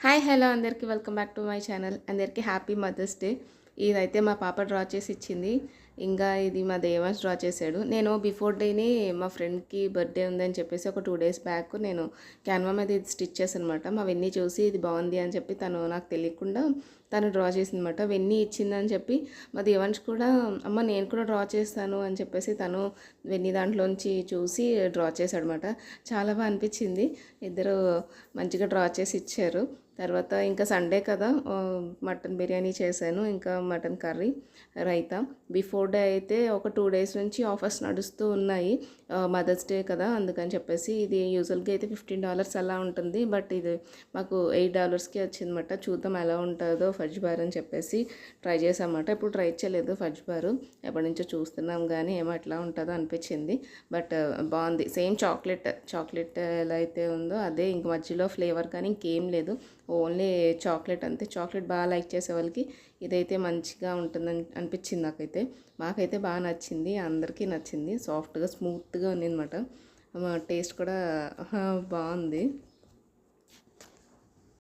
Hi hello అందరికీ welcome back to my channel. అందరికీ happy mother's day. ఇదైతే మా పాప డ్రా చేసి ఇచ్చింది. ఇంకా ఇది మా దేవాన్స్ డ్రా చేశాడు. నేను బిఫోర్ డేనే మా ఫ్రెండ్కి బర్త్డే ఉందని చెప్పేసి ఒక 2 days బ్యాక్ నేను క్యాన్వా మీద ఇది స్టిచ్ చేశాను అనమాట. మా వెన్నీ చూసి ఇది బాగుంది అని చెప్పి తను నాకు తెలియకుండా తను డ్రా చేసిందనమాట. వెన్నీ ఇచ్చిందని చెప్పి మా దేవాన్స్ కూడా అమ్మ నేను కూడా డ్రా చేస్తాను అని చెప్పేసి తను వెన్నీ దాంట్లోంచి చూసి డ్రా చేశాడనమాట. చాలా బాగా అనిపించింది. ఇద్దరు మంచిగా డ్రా చేసి ఇచ్చారు. తర్వాత ఇంకా సండే కదా, మటన్ బిర్యానీ చేశాను, ఇంకా mutton curry, raita. Before day అయితే ఒక 2 days నుంచి ఆఫర్స్ నడుస్తూ ఉన్నాయి. మదర్స్ డే కదా అందుకని చెప్పేసి ఇది యూజువల్గా అయితే $15 అలా ఉంటుంది. బట్ ఇది మాకు $8కి వచ్చిందన్నమాట. చూద్దాం ఎలా ఉంటుందో ఫజ్ బార్ అని చెప్పేసి ట్రై చేసామన్నమాట. ఇప్పుడు ట్రై చేయలేదు ఫజ్ బారు, ఎప్పటి నుంచో చూస్తున్నాం కానీ ఏమో ఎట్లా ఉంటుందో అనిపించింది. బట్ బాగుంది. సేమ్ చాక్లెట్ ఎలా అయితే ఉందో అదే, ఇంక మధ్యలో ఫ్లేవర్ కానీ ఇంకేం లేదు, ఓన్లీ చాక్లెట్ అంతే. చాక్లెట్ బాగా లైక్ చేసే వాళ్ళకి ఇదైతే మంచిగా ఉంటుందని అనిపించింది నాకైతే. మాకైతే బాగా నచ్చింది, అందరికీ నచ్చింది. సాఫ్ట్గా స్మూత్గా ఉంది అనమాట. టేస్ట్ కూడా బాగుంది.